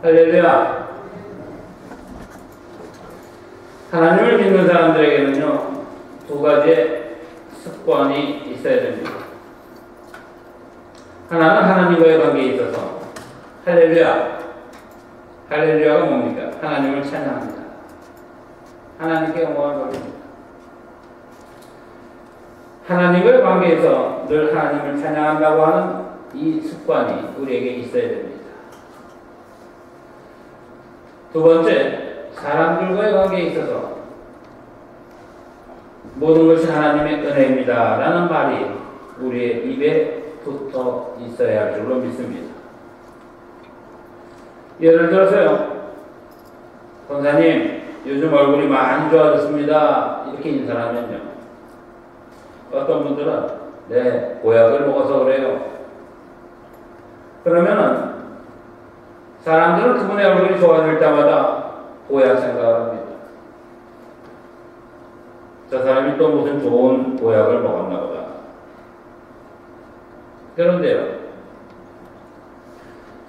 할렐루야. 하나님을 믿는 사람들에게는요, 두 가지의 습관이 있어야 됩니다. 하나는 하나님과의 관계에 있어서 할렐루야. 할렐루야가 뭡니까? 하나님을 찬양합니다. 하나님께 영광을 돌립니다. 하나님과의 관계에서 늘 하나님을 찬양한다고 하는 이 습관이 우리에게 있어야 됩니다. 두 번째, 사람들과의 관계에 있어서 모든 것이 하나님의 은혜입니다 라는 말이 우리의 입에 붙어 있어야 할 줄로 믿습니다. 예를 들어서요, 권사님 요즘 얼굴이 많이 좋아졌습니다 이렇게 인사를 하면요, 어떤 분들은 네, 보약을 먹어서 그래요. 그러면은 사람들은 그분의 얼굴이 좋아질 때마다 보약 생각을 합니다. 저 사람이 또 무슨 좋은 보약을 먹었나 보다. 그런데요,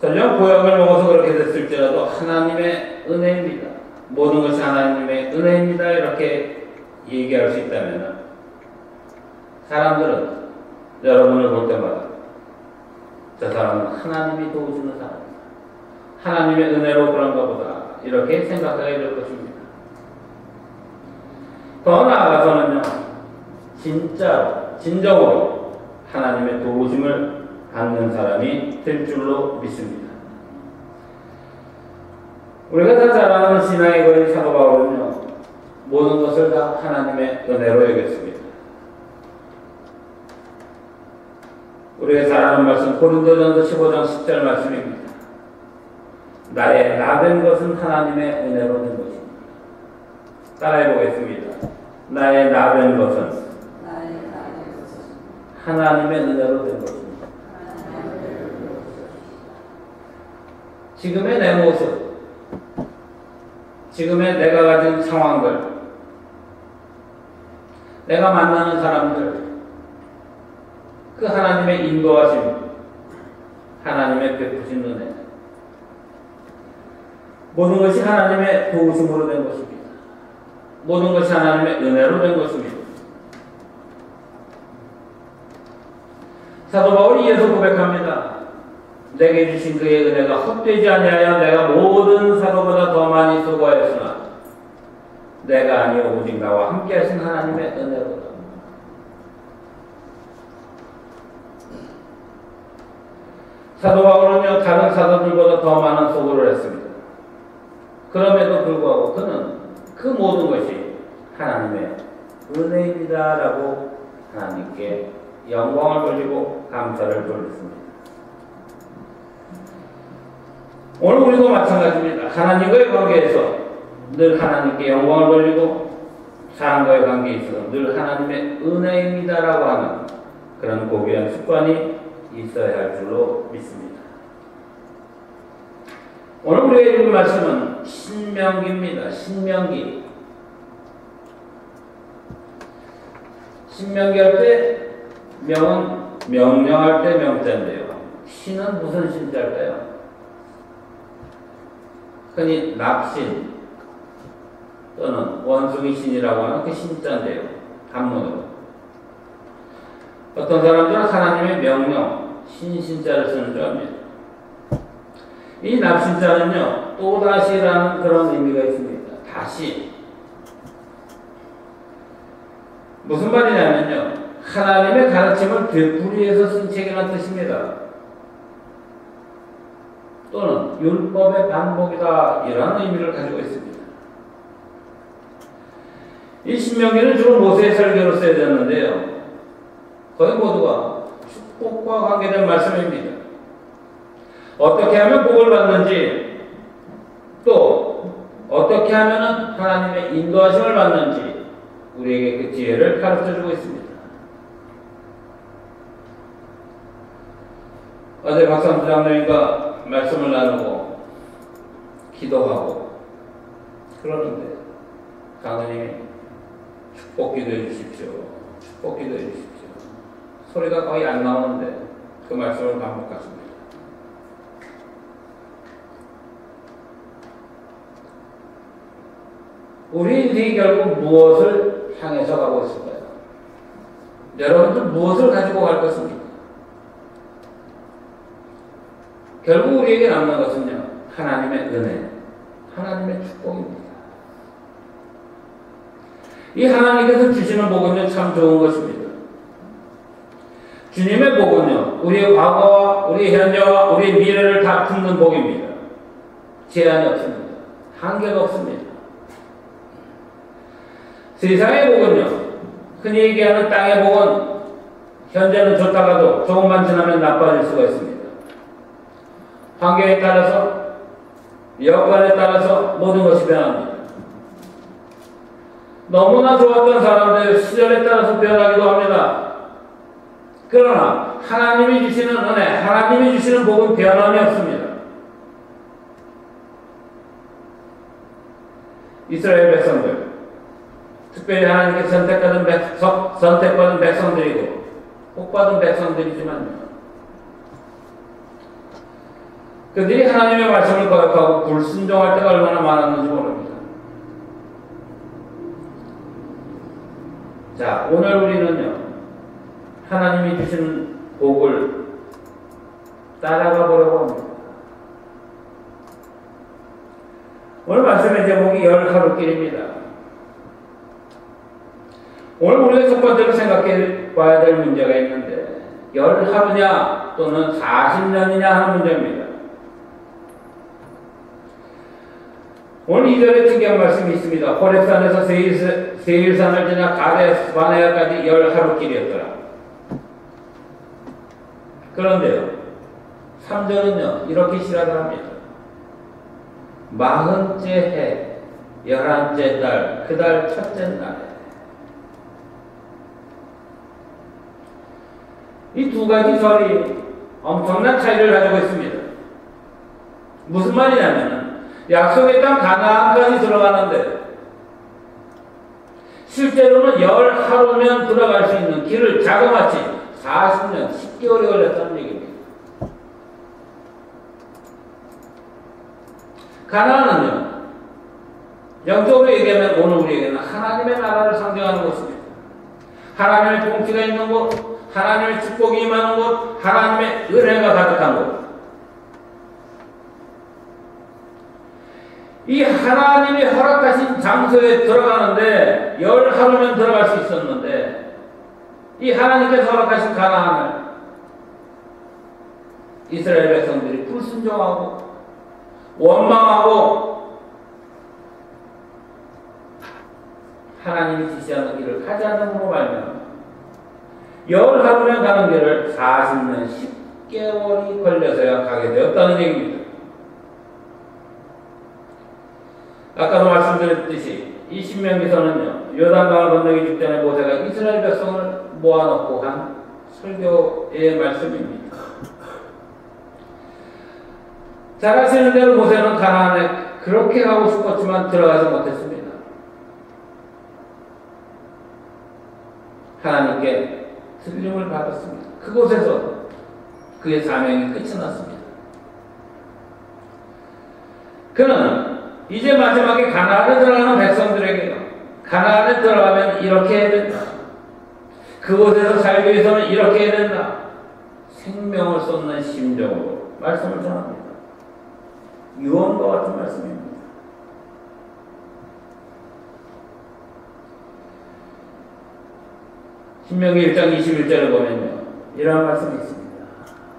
설령 보약을 먹어서 그렇게 됐을지라도 하나님의 은혜입니다. 모든 것이 하나님의 은혜입니다. 이렇게 얘기할 수 있다면 사람들은 여러분을 볼 때마다 저 사람은 하나님이 도우시는 사람이다. 하나님의 은혜로 그런가 보다. 이렇게 생각하게 될 것입니다. 더 나아가서는요, 진정으로 하나님의 도우심을 받는 사람이 될 줄로 믿습니다. 우리가 다 잘 아는 신앙의 거인 사도 바울은요, 모든 것을 다 하나님의 은혜로 여겼습니다. 우리가 잘 아는 말씀 고린도전서 15장 10절 말씀입니다. 나의 나된 것은 하나님의 은혜로 된 것입니다. 따라해 보겠습니다. 나의 나된 것은 하나님의 은혜로 된 것입니다. 지금의 내 모습, 지금의 내가 가진 상황들, 내가 만나는 사람들, 그 하나님의 인도하심, 하나님의 베푸신 은혜, 모든 것이 하나님의 도우심으로 된 것입니다. 모든 것이 하나님의 은혜로 된 것입니다. 사도 바울이 이어서 고백합니다. 내게 주신 그의 은혜가 헛되지 아니하여 내가 모든 사도보다 더 많이 수고하였으나 내가 아니요 오직 나와 함께 하신 하나님의 은혜로다. 사도 바울은요, 다른 사도들보다 더 많은 수고를 했습니다. 그럼에도 불구하고 그는 그 모든 것이 하나님의 은혜입니다라고 하나님께 영광을 돌리고 감사를 돌렸습니다. 오늘 우리도 마찬가지입니다. 하나님과의 관계에서 늘 하나님께 영광을 돌리고 사람과의 관계에 있어서 늘 하나님의 은혜입니다라고 하는 그런 고귀한 습관이 있어야 할 줄로 믿습니다. 오늘 우리가 읽은 말씀은 신명기입니다. 신명기. 신명기 할 때 명은 명령할 때 명자인데요. 신은 무슨 신자일까요? 흔히 납신 또는 원숭이 신이라고 하는 그 신자인데요. 한문으로. 어떤 사람들은 하나님의 명령, 신자를 쓰는 줄 압니다. 이 납신자는요, 또다시라는 그런 의미가 있습니다. 다시. 무슨 말이냐면요, 하나님의 가르침을 되풀이해서 쓴 책이라는 뜻입니다. 또는 율법의 반복이다, 이런 의미를 가지고 있습니다. 이 신명기는 주로 모세의 설교로 쓰여졌는데요, 거의 모두가 축복과 관계된 말씀입니다. 어떻게 하면 복을 받는지, 또 어떻게 하면 하나님의 인도하심을 받는지 우리에게 그 지혜를 가르쳐주고 있습니다. 어제 박상수 장로님과 말씀을 나누고 기도하고 그러는데 강사님이 축복 기도해 주십시오. 축복 기도해 주십시오. 소리가 거의 안 나오는데 그 말씀을 반복하십니다. 우리 인생이 결국 무엇을 향해서 가고 있을까요? 여러분들 무엇을 가지고 갈 것입니까? 결국 우리에게 남는 것은요, 하나님의 은혜, 하나님의 축복입니다. 이 하나님께서 주시는 복은요, 참 좋은 것입니다. 주님의 복은요, 우리의 과거와 우리의 현재와 우리의 미래를 다 품는 복입니다. 제한이 없습니다. 한계가 없습니다. 세상의 복은요, 흔히 얘기하는 땅의 복은 현재는 좋다가도 조금만 지나면 나빠질 수가 있습니다. 환경에 따라서, 여건에 따라서 모든 것이 변합니다. 너무나 좋았던 사람들 시절에 따라서 변하기도 합니다. 그러나 하나님이 주시는 은혜, 하나님이 주시는 복은 변함이 없습니다. 이스라엘 백성들, 특별히 하나님께 선택받은 백성들이고 복받은 백성들이지만요, 그들이 하나님의 말씀을 거역하고 불순종할 때가 얼마나 많았는지 모릅니다. 자, 오늘 우리는요, 하나님이 주시는 복을 따라가 보려고 합니다. 오늘 말씀의 제목이 10하루길입니다. 오늘 우리가 첫 번째로 생각해 봐야 될 문제가 있는데, 10하루냐 또는 40년이냐 하는 문제입니다. 오늘 2절에 특이한 말씀이 있습니다. 호렙산에서 세일산을 지나 가데스 바네아까지 10하루길이었더라. 그런데요, 3절은요, 이렇게 시작을 합니다. 40째 해, 11째 달, 그 달 첫째 날에. 이 두 가지 절이 엄청난 차이를 가지고 있습니다. 무슨 말이냐면, 약속의 땅 가나안까지 들어가는데 실제로는 10하루면 들어갈 수 있는 길을 자그마치 40년, 10개월이 걸렸다는 얘기입니다. 가나안은요, 영적으로 얘기하면 오늘 우리에게는 하나님의 나라를 상징하는 곳입니다. 하나님의 통치가 있는 곳, 하나님의 축복이 임하는 곳, 하나님의 은혜가 가득한 곳. 이 하나님이 허락하신 장소에 들어가는데 10하루면 들어갈 수 있었는데, 이 하나님께서 허락하신 가나안을 이스라엘 백성들이 불순종하고 원망하고 하나님이 지시하는 길을 가지 않음으로 말미암아 10하루면 가는 길을 40년, 10개월이 걸려서야 가게 되었다는 얘기입니다. 아까도 말씀드렸듯이 이 신명기서는요, 요단강을 건너기 직전에 모세가 이스라엘 백성을 모아놓고 한 설교의 말씀입니다. 잘 아시는 대로 모세는 가나안에 그렇게 가고 싶었지만 들어가지 못했습니다. 하나님께 들림을 받았습니다. 그곳에서 그의 사명이 끝이 났습니다. 그는 이제 마지막에 가나안에 들어가는 백성들에게 가나안에 들어가면 이렇게 해야 된다, 그곳에서 살기 위해서는 이렇게 해야 된다, 생명을 쏟는 심정으로 말씀을 전합니다. 유언과 같은 말씀입니다. 신명기 1장 21절을 보면요, 이런 말씀이 있습니다.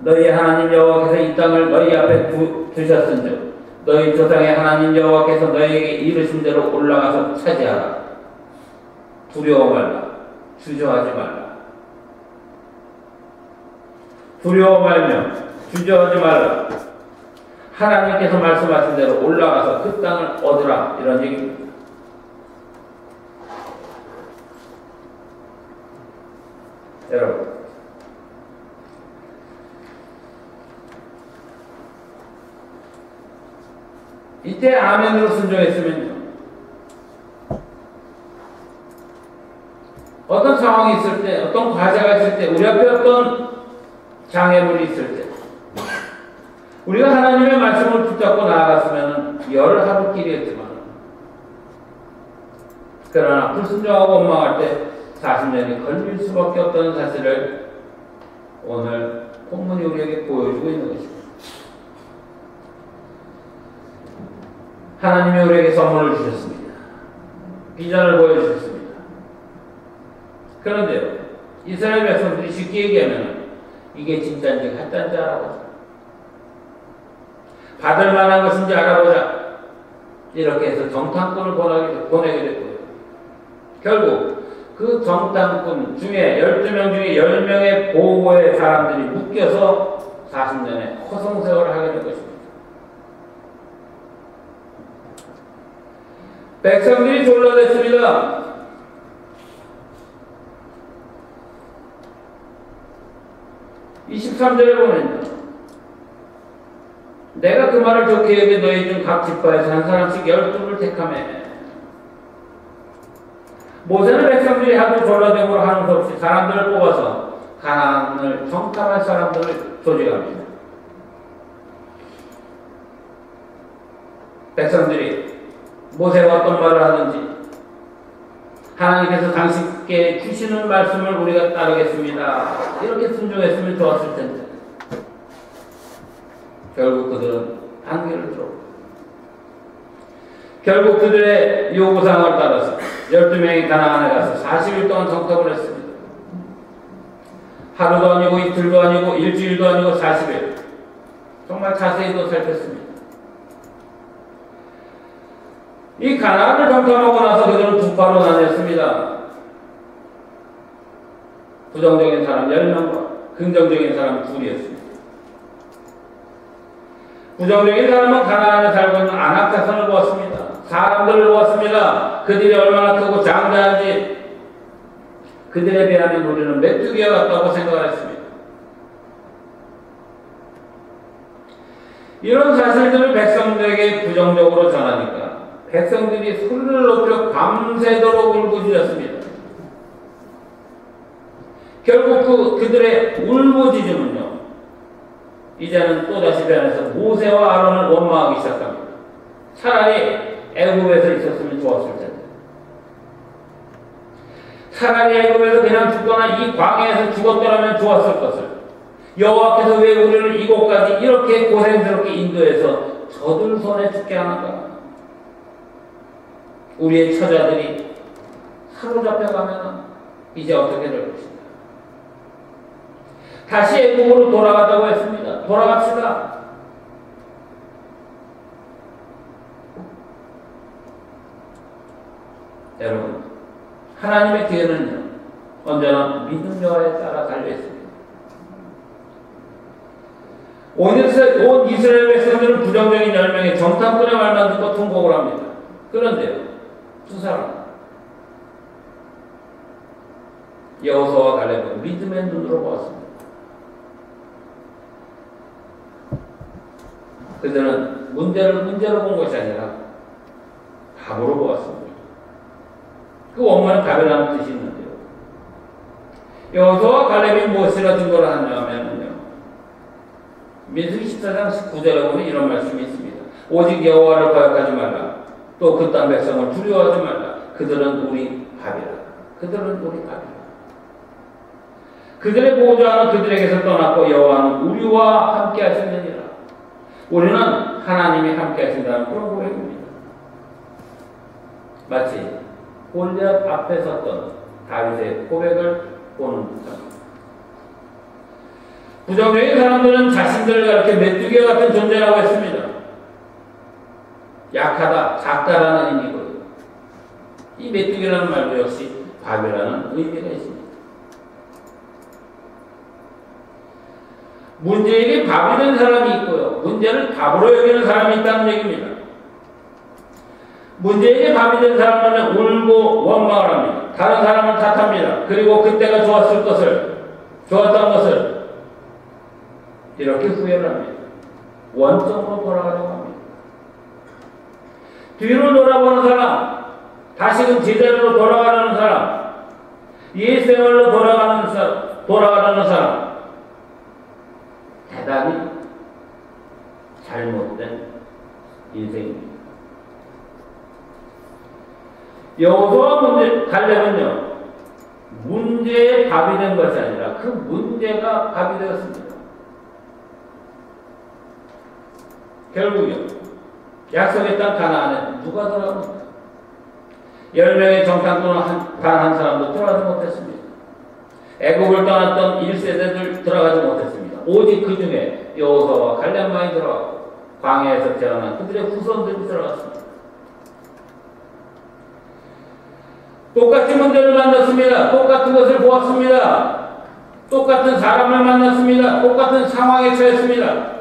너희 하나님 여호와께서 이 땅을 너희 앞에 두셨은즉 너희 조상의 하나님 여호와께서 너희에게 이르신 대로 올라가서 차지하라. 두려워 말라. 주저하지 말라. 두려워 말며 주저하지 말라. 하나님께서 말씀하신 대로 올라가서 그 땅을 얻으라. 이런 얘기입니다. 여러분, 이때 아멘으로 순종했으면요, 어떤 상황이 있을 때, 어떤 과제가 있을 때, 우리 앞에 어떤 장애물이 있을 때, 우리가 하나님의 말씀을 붙잡고 나아갔으면 10하루길이었지만 그러나 불순종하고 원망할 때 40년이 걸릴 수밖에 없다는 사실을 오늘 본문이 우리에게 보여주고 있는 것입니다. 하나님이 우리에게 선물을 주셨습니다. 비전을 보여주셨습니다. 그런데요, 이스라엘 백성들이 쉽게 얘기하면 이게 진짜인지 가짜인지 알아보자. 받을 만한 것인지 알아보자. 이렇게 해서 정탐꾼을 보내게 됐고요. 결국 그 정탐꾼 중에 12명 중에 10명의 보고의 사람들이 묶여서 40년의 허송세월을 하게 된 것입니다. 백성들이 졸라댔습니다. 이 13절에 보면 내가 그 말을 좋게 여겨 너희 중 각 지파에서 한 사람씩 12를 택하매. 모세는 백성들이 하도 졸라됨으로 하는 수 없이 사람들을 뽑아서 가나안을 정탐할 사람들을 조직합니다. 백성들이 모세가 어떤 말을 하든지 하나님께서 당신께 주시는 말씀을 우리가 따르겠습니다. 이렇게 순종했으면 좋았을 텐데 결국 그들은 안개를 들었고 결국 그들의 요구사항을 따라서 12명이 가나안에 가서 40일 동안 정탐을 했습니다. 하루도 아니고 이틀도 아니고 일주일도 아니고 40일 정말 자세히도 살폈습니다. 이 가나안을 정탐하고 나서 그들은 두 파로 나뉘었습니다. 부정적인 사람 10명과 긍정적인 사람 2이었습니다. 부정적인 사람은 가나안에 살고 있는 아낙 자손을 보았습니다. 사람들을 보았습니다. 그들이 얼마나 크고 장대한지 그들에 비하면 우리는 메뚜기와 같다고 생각을 했습니다. 이런 사실들을 백성들에게 부정적으로 전하니까 백성들이 소리를 높여 밤새도록 울부짖었습니다. 결국 그들의 울부짖음은요, 이제는 또다시 변해서 모세와 아론을 원망하기 시작합니다. 차라리 애굽에서 있었으면 좋았을 텐데. 차라리 애굽에서 그냥 죽거나 이 광야에서 죽었더라면 좋았을 것을. 여호와께서 왜 우리를 이곳까지 이렇게 고생스럽게 인도해서 저들 손에 죽게 하는가? 우리의 처자들이 사로잡혀가면 이제 어떻게 될 것인가? 다시 애굽으로 돌아가자고 했습니다. 돌아갑시다. 여러분, 하나님의 기회는요, 언제나 믿음 여하에 따라 달려있습니다. 온 이스라엘 백성들은 부정적인 10명의 정탐꾼의 말만 듣고 통곡을 합니다. 그런데요, 두 사람, 여호수아와 갈렙은 믿음의 눈으로 보았습니다. 그들은 문제로 본 것이 아니라 답으로 보았습니다. 그 원문은 답이라는 뜻이 있는데요. 여호수아와 갈렙이 무엇이라 증거를 하냐면요, 민수기 14장 19절에 보면 이런 말씀이 있습니다. 오직 여호와를 거역하지 말라. 또 그 땅 백성을 두려워하지 말라. 그들은 우리 밥이라. 그들은 우리 밥이라. 그들의 보호자는 그들에게서 떠났고 여호와는 우리와 함께 하시느니라. 우리는 하나님이 함께 하신다는 그런 고백입니다. 마치 골리앗 앞에 섰던 다윗의 고백을 보는 듯합니다. 부정적인 사람들은 자신들을 가리켜 메뚜기와 같은 존재라고 했습니다. 약하다, 작다라는 의미고요. 이 메뚜기라는 말도 역시 밥이라는 의미가 있습니다. 문제에게 밥이 된 사람이 있고요, 문제를 밥으로 여기는 사람이 있다는 얘기입니다. 문제에게 밥이 된 사람은 울고 원망을 합니다. 다른 사람을 탓합니다. 그리고 그때가 좋았던 것을 이렇게 후회를 합니다. 원점으로 돌아가려고 합니다. 뒤로 돌아보는 사람, 다시금 제자리로 돌아가려는 사람, 옛생활로 돌아가려는 사람, 대단히 잘못된 인생입니다. 여호수아와 갈렙은요, 문제의 답이 된 것이 아니라 그 문제가 답이 되었습니다. 결국요, 약속의 땅 가나안에 누가 들어갑니까? 10명의 정탐꾼은 단 한 사람도 들어가지 못했습니다. 애국을 떠났던 1세대들 들어가지 못했습니다. 오직 그 중에 여호수아와 갈렙만이 들어가고 광야에서 태어난 그들의 후손들이 들어갔습니다. 똑같은 문제를 만났습니다. 똑같은 것을 보았습니다. 똑같은 사람을 만났습니다. 똑같은 상황에 처했습니다.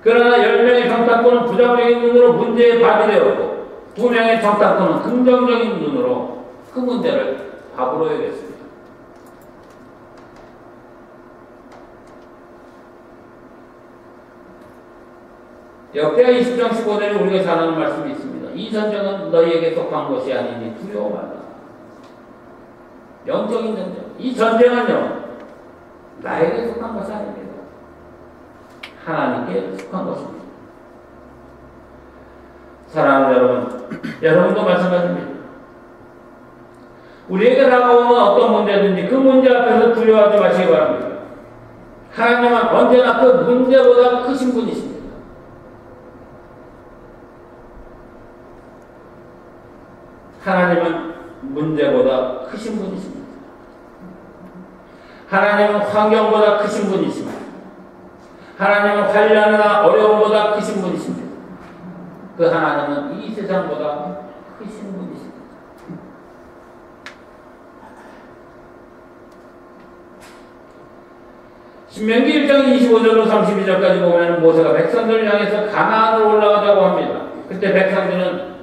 그러나 10명의 정탐꾼은 부정적인 눈으로 문제의 답이 되었고 2명의 정탐꾼은 긍정적인 눈으로 그 문제를 답으로 여겼습니다. 역대하 20장 15절에 우리가 잘 아는 말씀이 있습니다. 이 전쟁은 너희에게 속한 것이 아니니 두려워 말라. 영적인 전쟁. 이 전쟁은요, 나에게 속한 것이 아닙니다. 하나님께 속한 것입니다. 사랑하는 여러분, 여러분도 마찬가지입니다. 우리에게 다가오는 어떤 문제든지 그 문제 앞에서 두려워하지 마시기 바랍니다. 하나님은 언제나 그 문제보다 크신 분이십니다. 하나님은 문제보다 크신 분이십니다. 하나님은 환경보다 크신 분이십니다. 하나님은 환난이나 어려움보다 크신 분이십니다. 그 하나님은 이 세상보다 크신 분이십니다. 신명기 1장 25절로 32절까지 보면 모세가 백성들을 향해서 가나안으로 올라가자고 합니다. 그때 백성들은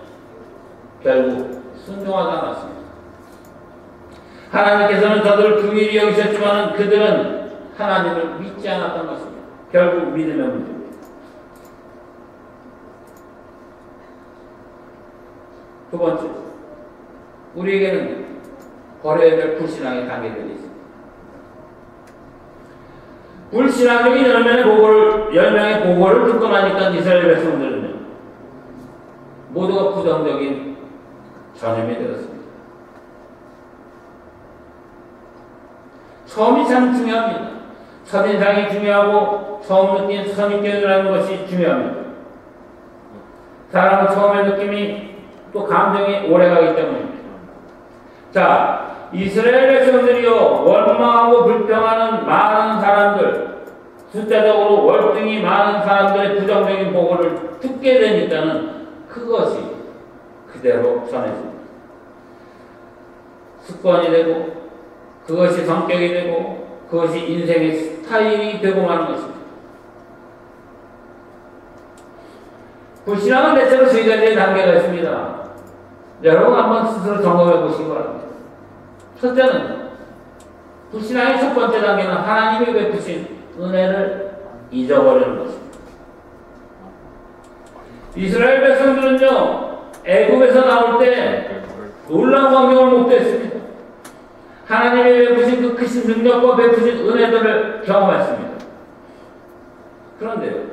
결국 순종하지 않았습니다. 하나님께서는 저들을 긍휼히 여기셨지만 그들은 하나님을 믿지 않았던 것입니다. 결국 믿음의 문제입니다. 두 번째, 우리에게는 버려야 될 불신앙의 단계들이 있습니다. 불신앙적인 10명의 보고를 듣고 나니까 이스라엘 백성들은요, 모두가 부정적인 전염이 되었습니다. 처음이 참 중요합니다. 첫인상이 중요하고 처음 느낀 선입견이라는 것이 중요합니다. 사람은 처음의 느낌이 또 감정이 오래가기 때문입니다. 자, 이스라엘 백성들이요, 원망하고 불평하는 많은 사람들, 숫자적으로 월등히 많은 사람들의 부정적인 보고를 듣게 되니까는 그것이 그대로 전해집니다. 습관이 되고 그것이 성격이 되고 그것이 인생의 스타일이 되고 마는 것입니다. 불신앙은 대체로 세 가지의 단계가 있습니다. 여러분 한번 스스로 점검해 보시기 바랍니다. 첫째는, 불신앙의 첫 번째 단계는 하나님이 베푸신 은혜를 잊어버리는 것입니다. 이스라엘 백성들은요, 애굽에서 나올 때 놀라운 광경을 목도했습니다. 하나님이 베푸신 그 크신 능력과 베푸신 은혜들을 경험했습니다. 그런데요,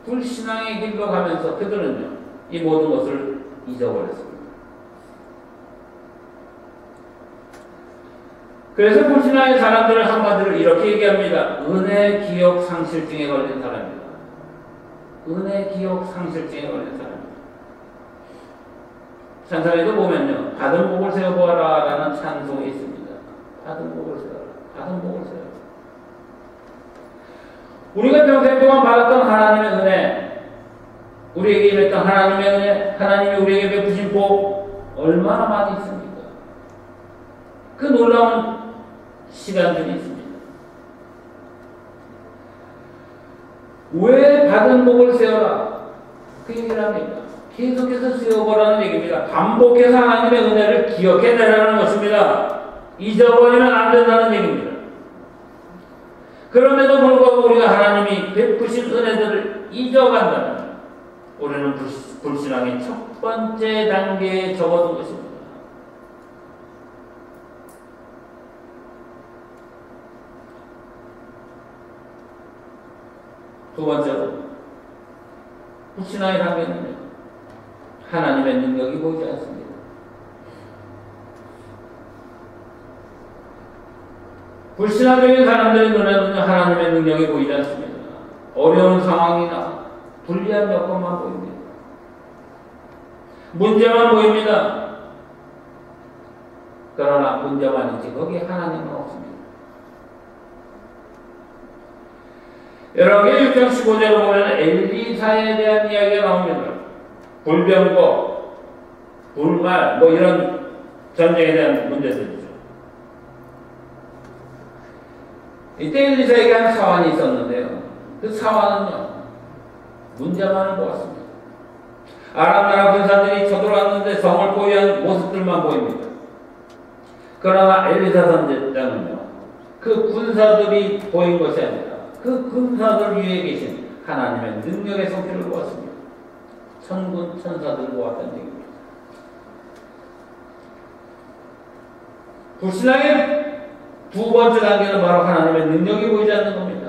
불신앙의 길로 가면서 그들은요, 이 모든 것을 잊어버렸습니다. 그래서 불신앙의 사람들을 한마디로 이렇게 얘기합니다. 은혜 기억 상실증에 걸린 사람입니다. 은혜 기억 상실증에 걸린 사람입니다. 찬송에도 보면요, 받은 복을 세어보아라 라는 찬송이 있습니다. 받은 복을 세어라. 받은 복을 세어라. 우리가 평생 동안 받았던 하나님의 은혜, 우리에게 임했던 하나님의 은혜, 하나님이 우리에게 베푸신 복 얼마나 많이 있습니까? 그 놀라운 시간들이 있습니다. 왜 받은 복을 세워라? 그 얘기를 합니다. 계속해서 세워보라는 얘기입니다. 반복해서 하나님의 은혜를 기억해내라는 것입니다. 잊어버리면 안 된다는 얘기입니다. 그럼에도 불구하고 우리가 하나님이 베푸신 은혜들을 잊어간다면 우리는 불신앙의 첫 번째 단계에 접어든 것입니다. 두 번째로, 불신앙의 단계는요, 하나님의 능력이 보이지 않습니다. 불신앙적인 사람들의 눈에는 하나님의 능력이 보이지 않습니다. 어려운 상황이나 불리한 여건만 보입니다. 문제만 보입니다. 그러나 문제만 있지 거기에 하나님은 없습니다. 여러분의 6장 15절을 보면 엘리사에 대한 이야기가 나옵니다. 불병거, 불말, 이런 전쟁에 대한 문제들이죠. 이때 엘리사에게 한 사환이 있었는데요. 그 사환은요, 문제만을 보았습니다. 아람 나라 군사들이 쳐들어왔는데 성을 보유한 모습들만 보입니다. 그러나 엘리사 선지자는요, 그 군사들이 보인 것이 아니라 그 군사들 위에 계신 하나님의 능력의 성질을 보았습니다. 천군 천사들을 보았다는 얘기입니다. 불신앙의 두 번째 단계는 바로 하나님의 능력이 보이지 않는 겁니다.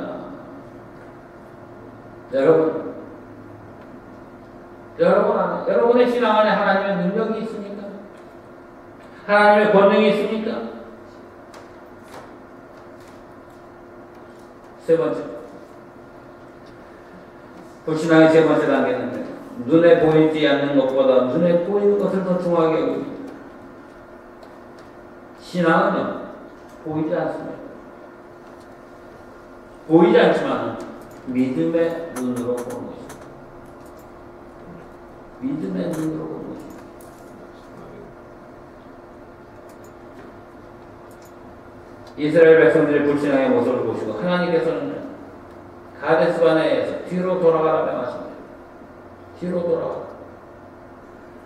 여러분의 신앙 안에 하나님의 능력이 있습니까? 하나님의 권능이 있습니까? 세 번째, 불신앙의 세 번째 단계는 눈에 보이지 않는 것보다 눈에 보이는 것을 더 중요하게 여깁니다. 신앙은요, 보이지 않습니다. 보이지 않지만 믿음의 눈으로 보는 것입니다. 믿음의 눈으로 보는 것입니다. 이스라엘 백성들의 불신앙의 모습을 보시고 하나님께서는 가데스바네에서 뒤로 돌아가라 명하십니다. 뒤로 돌아가라.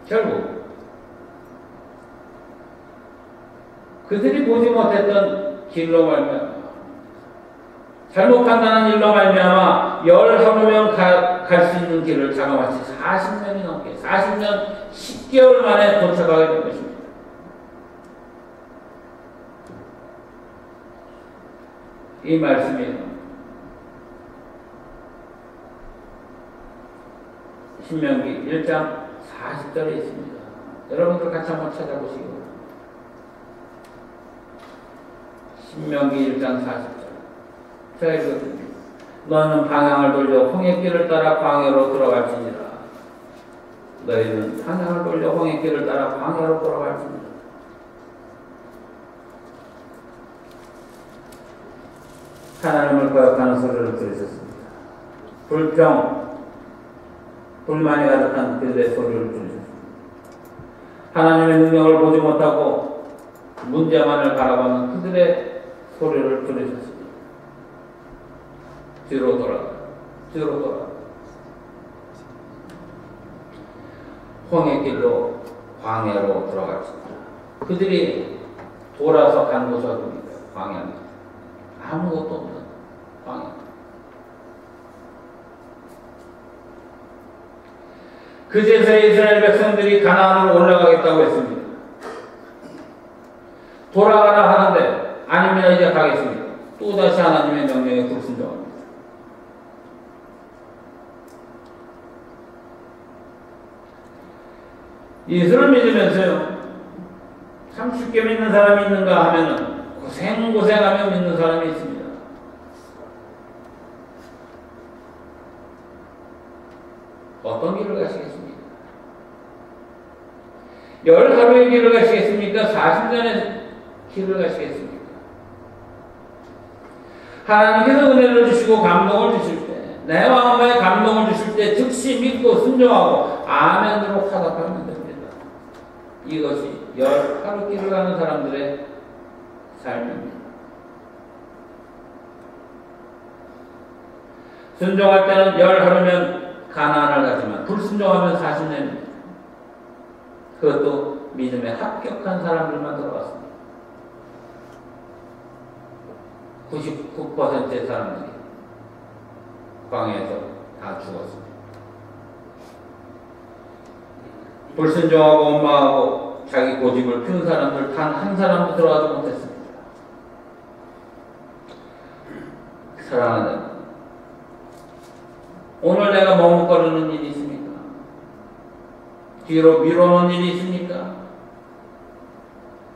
결국 그들이 보지 못했던 길로 말미암아 잘못 판단한 일로 말미암아 10하루면 갈 수 있는 길을 자그마치 40년이 넘게 40년 10개월 만에 도착하게 된 것입니다. 이 말씀이 신명기 1장 40절에 있습니다. 여러분들 같이 한번 찾아보시기 바랍니다. 신명기 1장 40절. 제가 읽어드립니다. 너는 방향을 돌려 홍해길을 따라 광야로 들어갈지니라. 너희는 방향을 돌려 홍해길을 따라 광야로 돌아갈지니라. 하나님을 거역하는 소리를 들으셨습니다. 불만이 가득한 그들의 소리를 들으셨습니다. 하나님의 능력을 보지 못하고 문제만을 바라보는 그들의 소리를 들으셨습니다. 뒤로 돌아. 홍해길로 광야로 들어갔습니다. 그들이 돌아서 간 곳이 어디입니까? 광야입니다. 아무것도 없는 광야. 그제서 이스라엘 백성들이 가나안으로 올라가겠다고 했습니다. 돌아가라 하는데 아닙니다. 이제 가겠습니다. 또다시 하나님의 명령에 불순종합니다. 예수를 믿으면서요, 참 쉽게 믿는 사람이 있는가 하면은 고생하며 믿는 사람이 있습니다. 어떤 길을 가시겠습니까? 10하루의 길을 가시겠습니까? 40년의 길을 가시겠습니까? 하나님께서 은혜를 주시고 감동을 주실 때, 내 마음에 감동을 주실 때 즉시 믿고 순종하고 아멘으로 화답하면 됩니다. 이것이 10하루 길을 가는 사람들의 삶입니다. 순종할 때는 10하루면 가나안을 가지만 불순종하면 40년입니다. 그것도 믿음에 합격한 사람들만 들어갔습니다. 99%의 사람들이 광야에서 다 죽었습니다. 불순종하고 원망하고 자기 고집을 피운 사람들 단 한 사람도 들어가지 못했습니다. 사랑하는, 오늘 내가 머뭇거리는 일이 있습니까? 뒤로 미뤄놓은 일이 있습니까?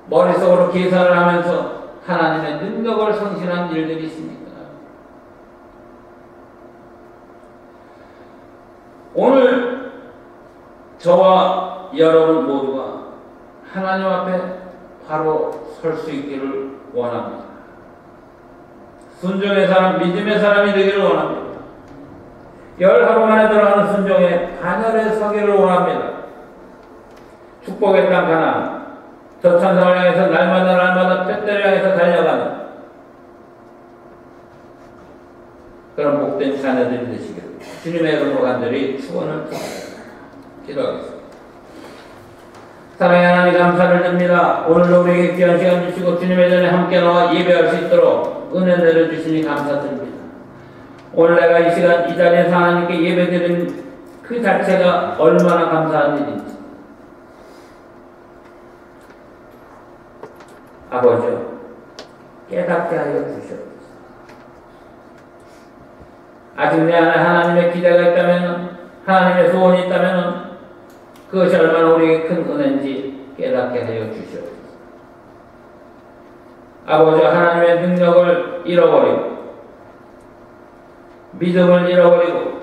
머릿속으로 계산을 하면서 하나님의 능력을 성실한 일들이 있습니까? 오늘 저와 여러분 모두가 하나님 앞에 바로 설 수 있기를 원합니다. 순종의 사람, 믿음의 사람이 되기를 원합니다. 열 하루 만에 들어가는 순종의 반열에 서기를 원합니다. 축복의 땅 가나안, 저 천상을 향해서 날마다 뱃대를 향해서 달려가는 그런 복된 자녀들이 되시기를 주님의 이름으로 간절히 축원을 기도하겠습니다. 사랑의 하나님 감사를 드립니다. 오늘도 우리에게 귀한 시간 주시고 주님의 전에 함께 나와 예배할 수 있도록 은혜 내려주시니 감사드립니다. 오늘 내가 이 시간 이 자리에서 하나님께 예배드린 그 자체가 얼마나 감사한 일인지 아버지 깨닫게 하여 주시옵소서. 아직 내 안에 하나님의 기대가 있다면, 하나님의 소원이 있다면 그것이 얼마나 우리에게 큰 은혜인지 깨닫게 하여 주시옵소서. 아버지 하나님의 능력을 잃어버리고 믿음을 잃어버리고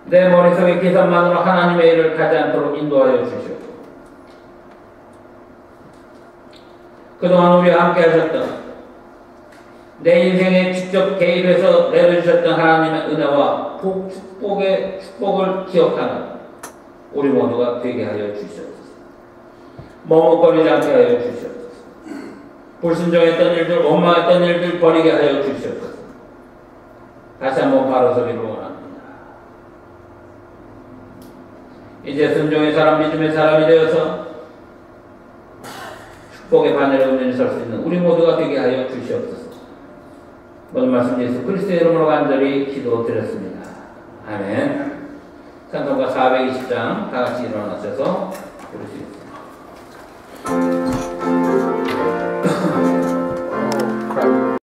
내 머릿속의 계산만으로 하나님의 일을 가지 않도록 인도하여 주시옵소서. 그동안 우리와 함께 하셨던 내 인생에 직접 개입해서 내려주셨던 하나님의 은혜와 축복을 기억하는 우리 모두가 되게 하여 주시옵소서. 머뭇거리지 않게 하여 주시옵소서. 불순종했던 일들, 원망했던 일들 버리게 하여 주시옵소서. 다시 한번 바로 서기를 원합니다. 이제 순종의 사람, 믿음의 사람이 되어서 축복의 바늘에 온전히 설 수 있는 우리 모두가 되게 하여 주시옵소서. 모든 말씀 예수 그리스도의 이름으로 간절히 기도드렸습니다. 아멘. 찬송가 420장 다 같이 일어나셔서 부르시겠습니다.